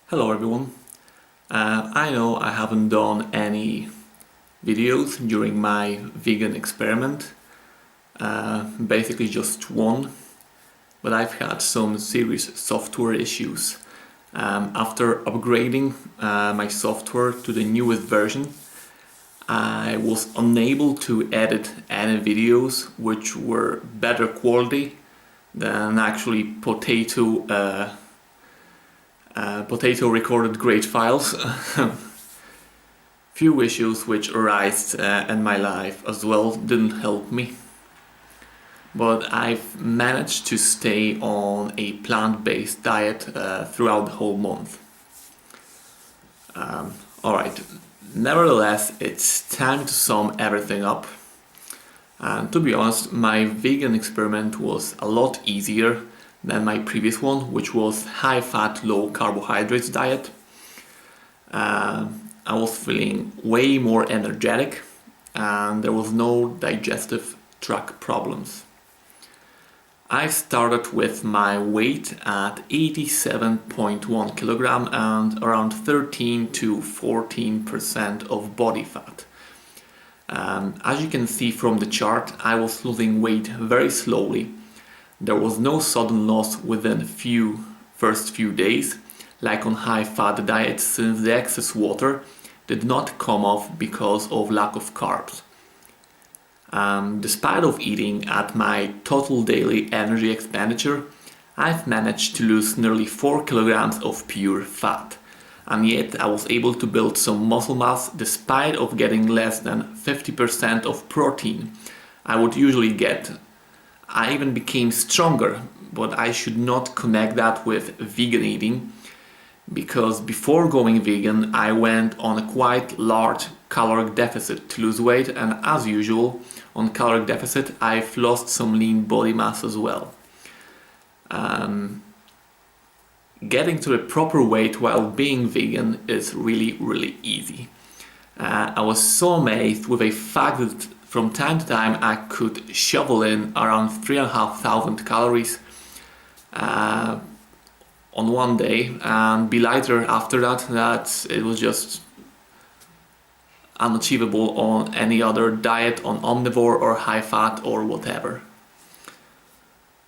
Hello everyone. I know I haven't done any videos during my vegan experiment, basically just one, but I've had some serious software issues. After upgrading my software to the newest version, I was unable to edit any videos which were better quality than actually Potato recorded great files. Few issues which arise in my life as well didn't help me, but I've managed to stay on a plant-based diet throughout the whole month. Alright, nevertheless, it's time to sum everything up. And to be honest, my vegan experiment was a lot easier than my previous one, which was high-fat, low-carbohydrates diet. I was feeling way more energetic and there was no digestive tract problems. I started with my weight at 87.1 kilogram and around 13 to 14% of body fat. As you can see from the chart, I was losing weight very slowly. There was no sudden loss within first few days, like on high-fat diets, since the excess water did not come off because of lack of carbs. Despite of eating at my total daily energy expenditure, I've managed to lose nearly 4 kilograms of pure fat, and yet I was able to build some muscle mass despite of getting less than 50% of protein I would usually get. I even became stronger, but I should not connect that with vegan eating, because before going vegan I went on a quite large caloric deficit to lose weight, and as usual on caloric deficit I've lost some lean body mass as well. Getting to the proper weight while being vegan is really easy. I was so amazed with the fact that from time to time I could shovel in around 3,500 calories on one day and be lighter after that it was just unachievable on any other diet, on omnivore or high fat or whatever.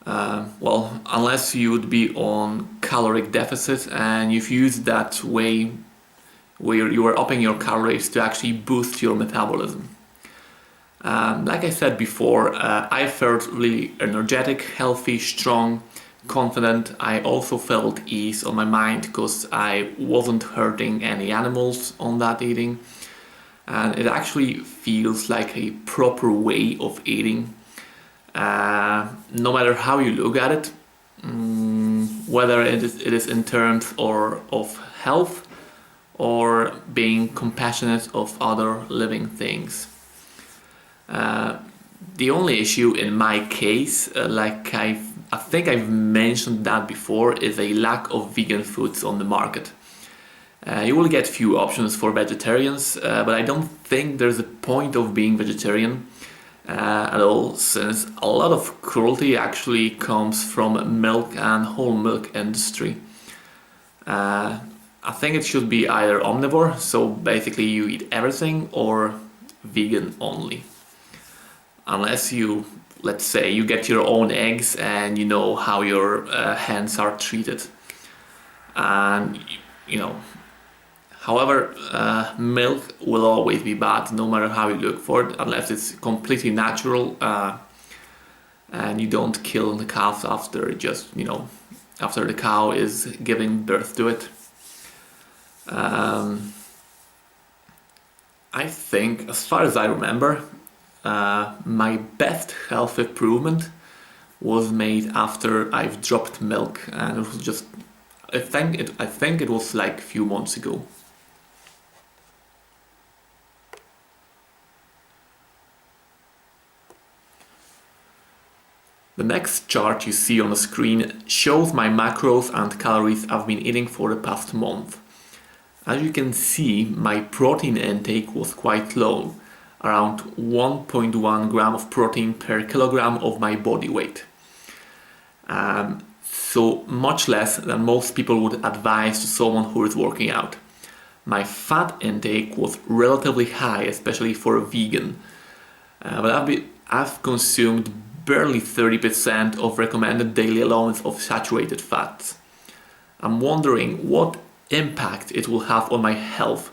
Well, unless you would be on caloric deficit and you've used that way where you are upping your calories to actually boost your metabolism. Like I said before, I felt really energetic, healthy, strong, confident. I also felt ease on my mind because I wasn't hurting any animals on that eating. And it actually feels like a proper way of eating. No matter how you look at it, whether it is in terms of health or being compassionate of other living things. The only issue in my case, like I think I've mentioned that before, is a lack of vegan foods on the market. You will get few options for vegetarians, but I don't think there's a point of being vegetarian at all, since a lot of cruelty actually comes from milk and whole milk industry. I think it should be either omnivore, so basically you eat everything, or vegan only. Unless you, let's say, you get your own eggs and you know how your hens are treated. And, you know, however, milk will always be bad, no matter how you look for it, unless it's completely natural and you don't kill the calf after after the cow is giving birth to it. I think, as far as I remember, my best health improvement was made after I've dropped milk, and it was just, I think it was like a few months ago. The next chart you see on the screen shows my macros and calories I've been eating for the past month. As you can see, my protein intake was quite low, around 1.1 gram of protein per kilogram of my body weight. so much less than most people would advise to someone who is working out. My fat intake was relatively high, especially for a vegan, but I've consumed barely 30% of recommended daily allowance of saturated fats. I'm wondering what impact it will have on my health.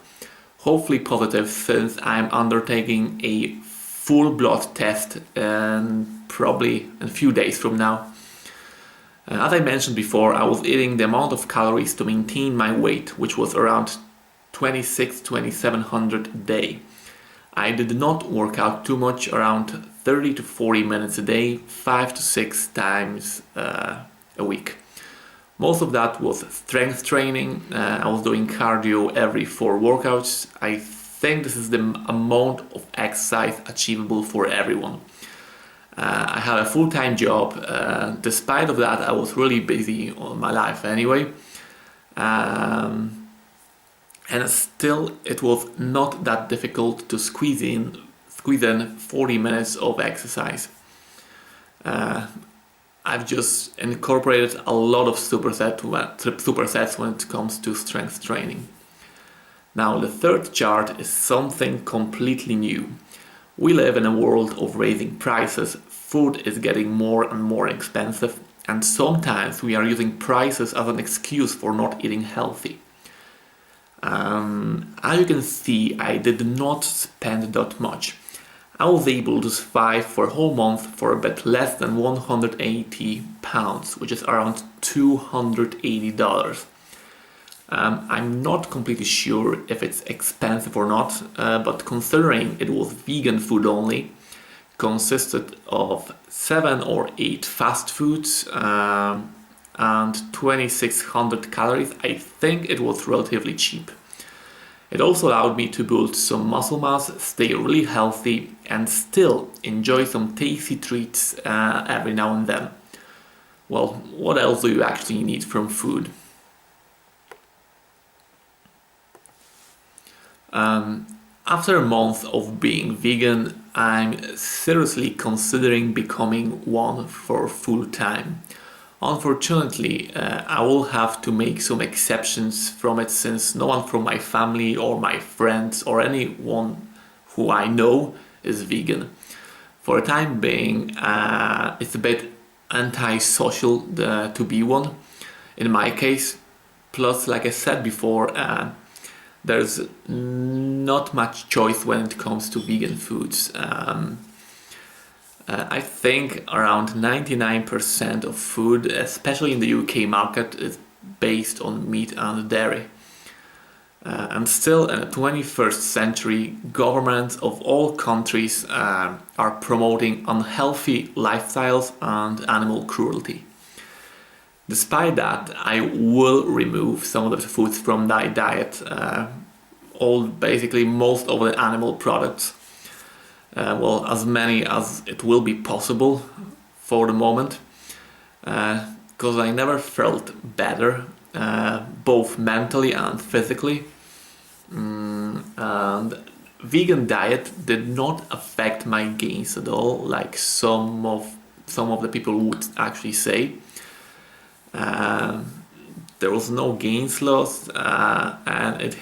Hopefully positive, since I'm undertaking a full blood test probably in a few days from now. As I mentioned before, I was eating the amount of calories to maintain my weight, which was around 2600-2700 a day. I did not work out too much, around 30 to 40 minutes a day, 5 to 6 times a week. Most of that was strength training. I was doing cardio every 4 workouts. I think this is the amount of exercise achievable for everyone. I had a full-time job. Despite of that, I was really busy on my life anyway. And still, it was not that difficult to squeeze in 40 minutes of exercise. I've just incorporated a lot of supersets when it comes to strength training. Now, the third chart is something completely new. We live in a world of raising prices. Food is getting more and more expensive, and sometimes we are using prices as an excuse for not eating healthy. As you can see, I did not spend that much. I was able to survive for a whole month for a bit less than £180, which is around $280. I'm not completely sure if it's expensive or not, but considering it was vegan food only, consisted of 7 or 8 fast foods and 2600 calories, I think it was relatively cheap. It also allowed me to build some muscle mass, stay really healthy, and still enjoy some tasty treats every now and then. Well, what else do you actually need from food? After a month of being vegan, I'm seriously considering becoming one for full time. Unfortunately, I will have to make some exceptions from it, since no one from my family or my friends or anyone who I know is vegan. For the time being, it's a bit antisocial to be one, in my case. Plus, like I said before, there's not much choice when it comes to vegan foods. I think around 99% of food, especially in the UK market, is based on meat and dairy. And still, in the 21st century, governments of all countries are promoting unhealthy lifestyles and animal cruelty. Despite that, I will remove some of the foods from my diet, basically most of the animal products. As many as it will be possible for the moment, because I never felt better, both mentally and physically. And vegan diet did not affect my gains at all, like some of the people would actually say. There was no gains lost, and it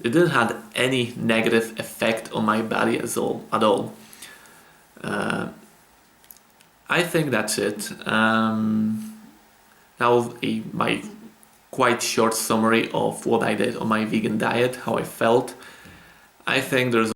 didn't have any negative effect on my body at all. I think that's it. That was my quite short summary of what I did on my vegan diet, how I felt. I think there's